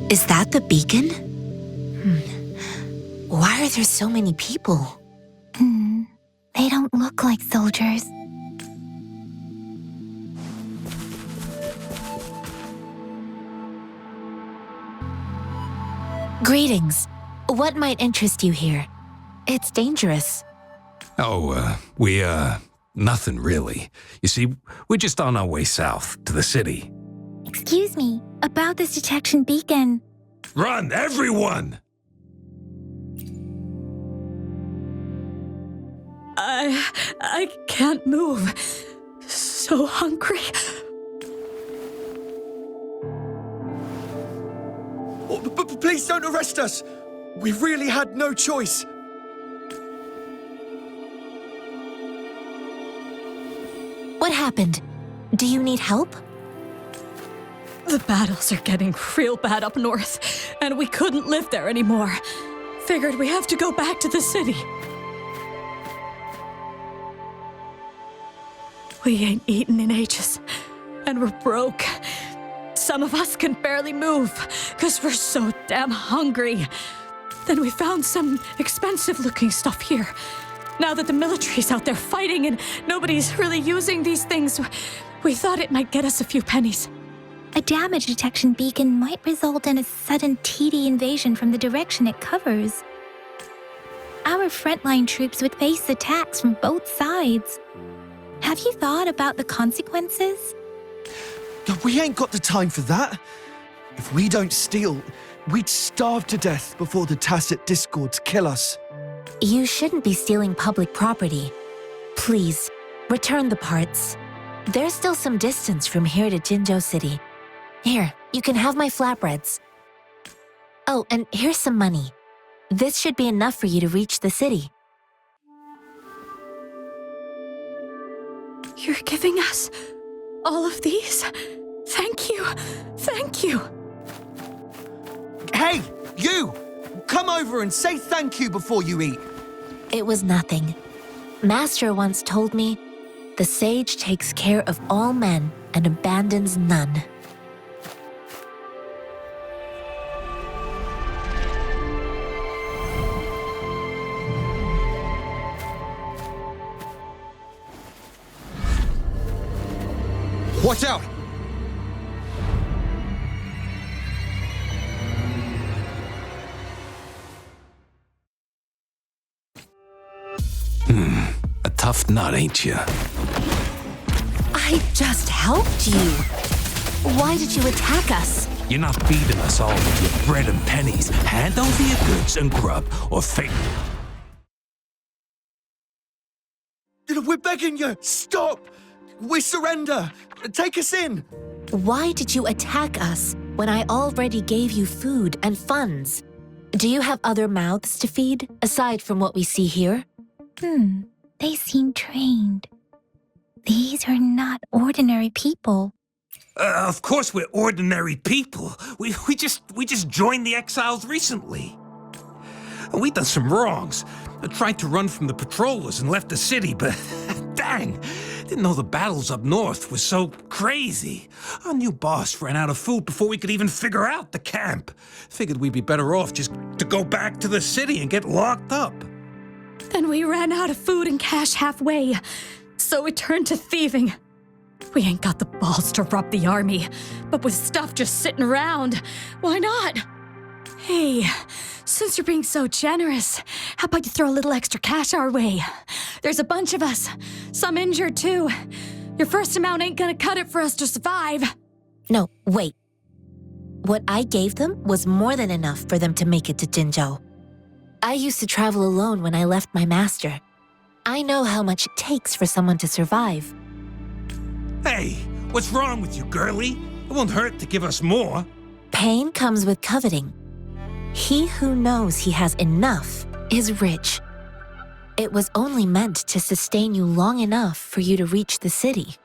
Is that the beacon? Why are there so many people? They don't look like soldiers. Greetings. What might interest you here? It's dangerous. Nothing really. You see, we're just on our way south to the city. Excuse me, about this detection beacon. Run, everyone! I can't move. So hungry. Please don't arrest us! We really had no choice. What happened? Do you need help? The battles are getting real bad up north, and we couldn't live there anymore. Figured we have to go back to the city. We ain't eaten in ages, and we're broke. Some of us can barely move, because we're so damn hungry. Then we found some expensive-looking stuff here. Now that the military's out there fighting and nobody's really using these things, we thought it might get us a few pennies. A damage detection beacon might result in a sudden TD invasion from the direction it covers. Our frontline troops would face attacks from both sides. Have you thought about the consequences? We ain't got the time for that. If we don't steal, we'd starve to death before the tacit discords kill us. You shouldn't be stealing public property. Please, return the parts. There's still some distance from here to Jinzhou City. Here, you can have my flatbreads. Oh, and here's some money. This should be enough for you to reach the city. You're giving us all of these? Thank you. Thank you. Hey, you! Come over and say thank you before you eat. It was nothing. Master once told me, the sage takes care of all men and abandons none. Watch out! A tough nut, ain't you? I just helped you. Why did you attack us? You're not feeding us all with your bread and pennies. Hand over your goods and grub, or fake. We're begging you, stop! We surrender! Take us in! Why did you attack us when I already gave you food and funds? Do you have other mouths to feed, aside from what we see here? They seem trained. These are not ordinary people. Of course we're ordinary people. We just joined the exiles recently. We done some wrongs. Tried to run from the patrollers and left the city, but dang, didn't know the battles up north was so crazy. Our new boss ran out of food before we could even figure out the camp. Figured we'd be better off just to go back to the city and get locked up. Then we ran out of food and cash halfway, so we turned to thieving. We ain't got the balls to rob the army, but with stuff just sitting around, why not? Hey, since you're being so generous, how about you throw a little extra cash our way? There's a bunch of us, some injured too. Your first amount ain't gonna cut it for us to survive. No, wait. What I gave them was more than enough for them to make it to Jinzhou. I used to travel alone when I left my master. I know how much it takes for someone to survive. Hey, what's wrong with you, girlie? It won't hurt to give us more. Pain comes with coveting. He who knows he has enough is rich. It was only meant to sustain you long enough for you to reach the city.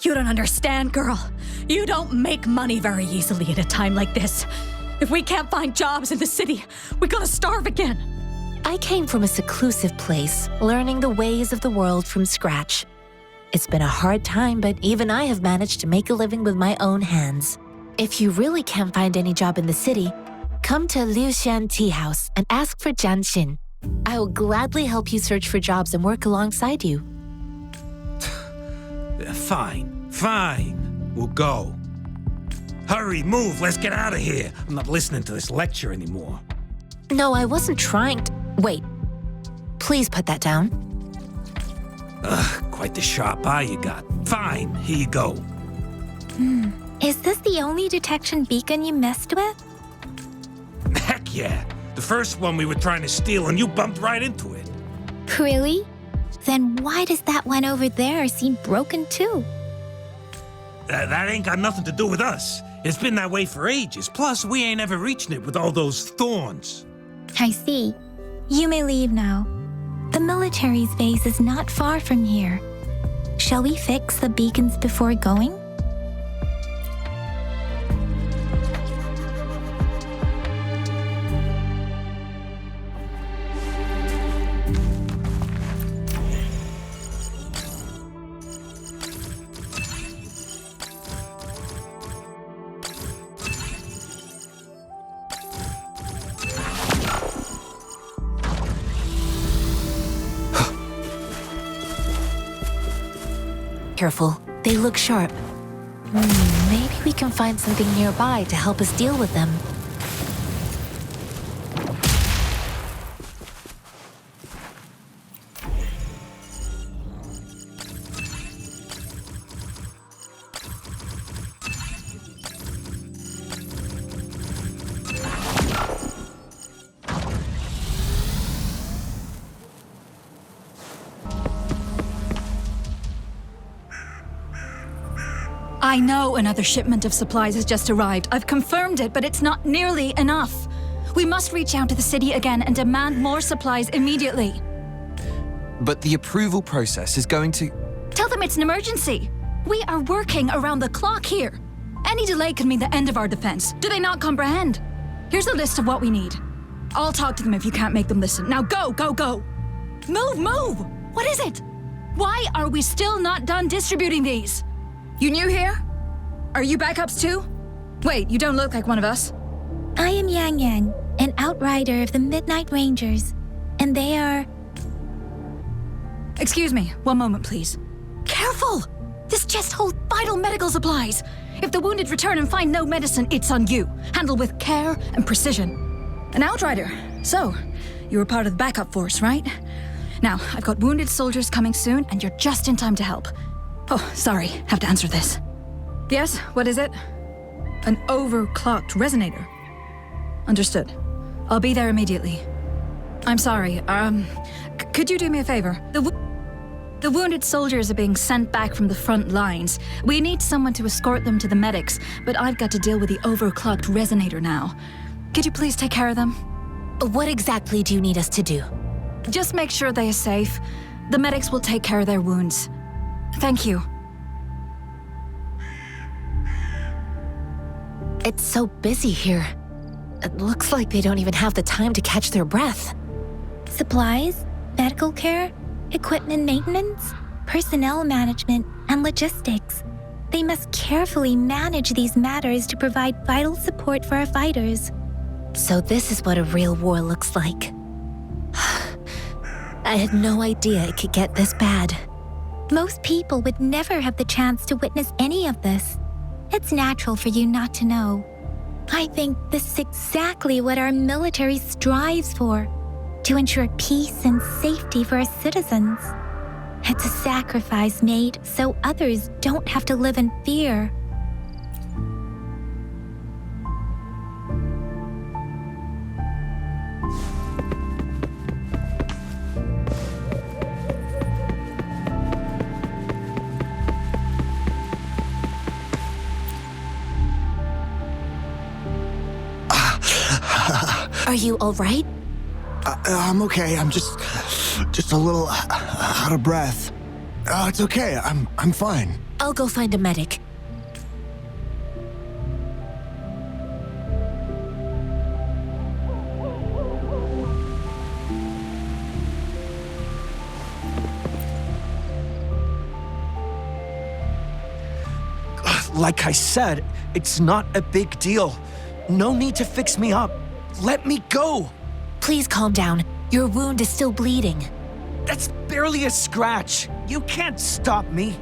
You don't understand, girl. You don't make money very easily at a time like this. If we can't find jobs in the city, we're gonna starve again. I came from a seclusive place, learning the ways of the world from scratch. It's been a hard time, but even I have managed to make a living with my own hands. If you really can't find any job in the city, come to Liu Xian Tea House and ask for Jian Xin. I will gladly help you search for jobs and work alongside you. Fine. We'll go. Hurry, move, let's get out of here. I'm not listening to this lecture anymore. No, I wasn't trying to. Wait. Please put that down. Quite the sharp eye you got. Fine, here you go. Is this the only detection beacon you messed with? Heck yeah. The first one we were trying to steal and you bumped right into it. Really? Then why does that one over there seem broken too? That ain't got nothing to do with us. It's been that way for ages. Plus, we ain't ever reaching it with all those thorns. I see. You may leave now. The military's base is not far from here. Shall we fix the beacons before going? Careful, they look sharp. Maybe we can find something nearby to help us deal with them. I know another shipment of supplies has just arrived. I've confirmed it, but it's not nearly enough. We must reach out to the city again and demand more supplies immediately. But the approval process is going to... Tell them it's an emergency. We are working around the clock here. Any delay could mean the end of our defense. Do they not comprehend? Here's a list of what we need. I'll talk to them if you can't make them listen. Now go! Move! What is it? Why are we still not done distributing these? You new here? Are you backups too? Wait, you don't look like one of us. I am Yang Yang, an outrider of the Midnight Rangers, and they are... Excuse me, one moment please. Careful! This chest holds vital medical supplies. If the wounded return and find no medicine, it's on you. Handle with care and precision. An outrider. So, you were part of the backup force, right? Now, I've got wounded soldiers coming soon, and you're just in time to help. Oh, sorry, have to answer this. Yes, what is it? An overclocked resonator. Understood. I'll be there immediately. I'm sorry, could you do me a favor? The wounded soldiers are being sent back from the front lines. We need someone to escort them to the medics, but I've got to deal with the overclocked resonator now. Could you please take care of them? What exactly do you need us to do? Just make sure they are safe. The medics will take care of their wounds. Thank you. It's so busy here. It looks like they don't even have the time to catch their breath. Supplies, medical care, equipment maintenance, personnel management, and logistics. They must carefully manage these matters to provide vital support for our fighters. So this is what a real war looks like. I had no idea it could get this bad. Most people would never have the chance to witness any of this. It's natural for you not to know. I think this is exactly what our military strives for, to ensure peace and safety for our citizens. It's a sacrifice made so others don't have to live in fear. Are you all right? I'm okay. I'm just a little out of breath. It's okay. I'm fine. I'll go find a medic. Like I said, it's not a big deal. No need to fix me up. Let me go! Please calm down. Your wound is still bleeding. That's barely a scratch. You can't stop me.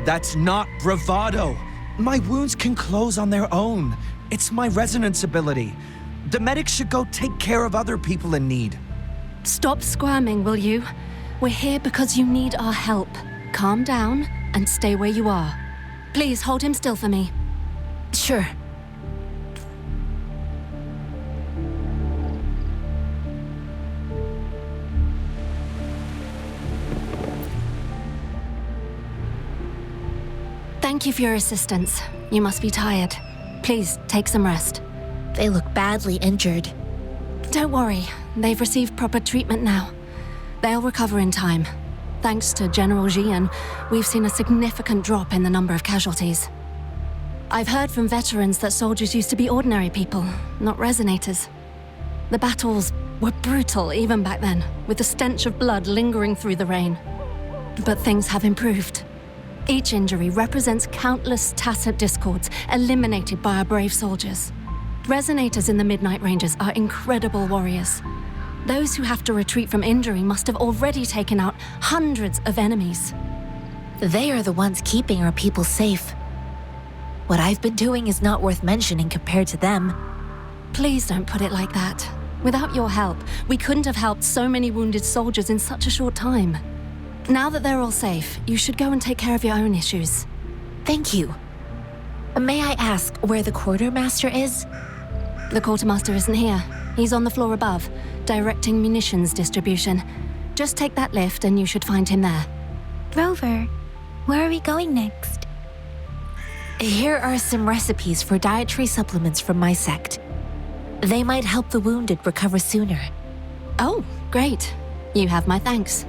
That's not bravado. My wounds can close on their own. It's my resonance ability. The medics should go take care of other people in need. Stop squirming, will you? We're here because you need our help. Calm down and stay where you are. Please hold him still for me. Sure. Thank you for your assistance. You must be tired. Please take some rest. They look badly injured. Don't worry, they've received proper treatment now. They'll recover in time. Thanks to General Jian, we've seen a significant drop in the number of casualties. I've heard from veterans that soldiers used to be ordinary people, not resonators. The battles were brutal even back then, with the stench of blood lingering through the rain. But things have improved. Each injury represents countless tacit discords eliminated by our brave soldiers. Resonators in the Midnight Rangers are incredible warriors. Those who have to retreat from injury must have already taken out hundreds of enemies. They are the ones keeping our people safe. What I've been doing is not worth mentioning compared to them. Please don't put it like that. Without your help, we couldn't have helped so many wounded soldiers in such a short time. Now that they're all safe, you should go and take care of your own issues. Thank you. May I ask where the quartermaster is? The quartermaster isn't here. He's on the floor above, directing munitions distribution. Just take that lift and you should find him there. Rover, where are we going next? Here are some recipes for dietary supplements from my sect. They might help the wounded recover sooner. Oh, great. You have my thanks.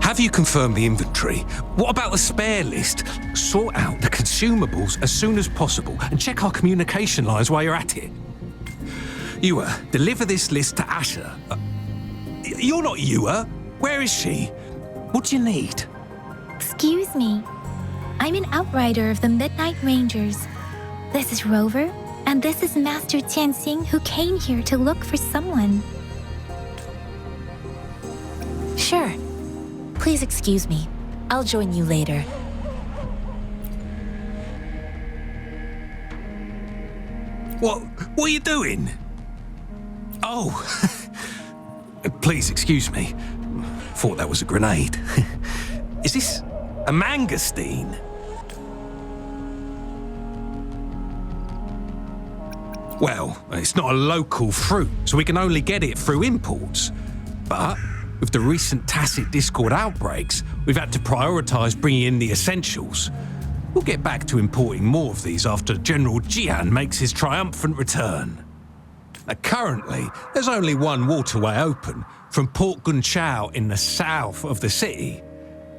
Have you confirmed the inventory? What about the spare list? Sort out the consumables as soon as possible and check our communication lines while you're at it. Yua, deliver this list to Asher. You're not Yua. Where is she? What do you need? Excuse me. I'm an Outrider of the Midnight Rangers. This is Rover, and this is Master Tianxing, who came here to look for someone. Sure. Please excuse me. I'll join you later. What are you doing? Oh, please excuse me. Thought that was a grenade. Is this a mangosteen? Well, it's not a local fruit, so we can only get it through imports. But with the recent tacit discord outbreaks, we've had to prioritise bringing in the essentials. We'll get back to importing more of these after General Jian makes his triumphant return. Currently, there's only one waterway open, from Port Gunchao in the south of the city.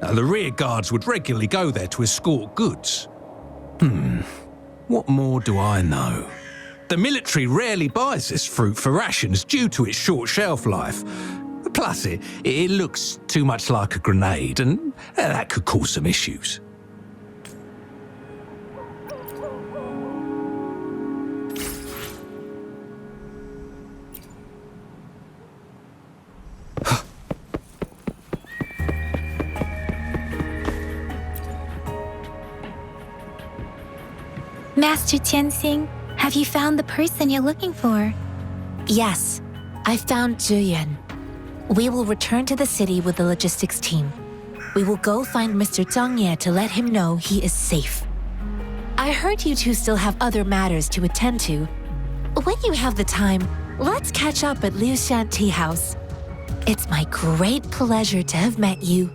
The rear guards would regularly go there to escort goods. What more do I know? The military rarely buys this fruit for rations due to its short shelf life. Plus, it looks too much like a grenade, and that could cause some issues. Master Tianxing, have you found the person you're looking for? Yes, I found Zhiyuan. We will return to the city with the logistics team. We will go find Mr. Zhang Ye to let him know he is safe. I heard you two still have other matters to attend to. When you have the time, let's catch up at Liu Shan Tea House. It's my great pleasure to have met you.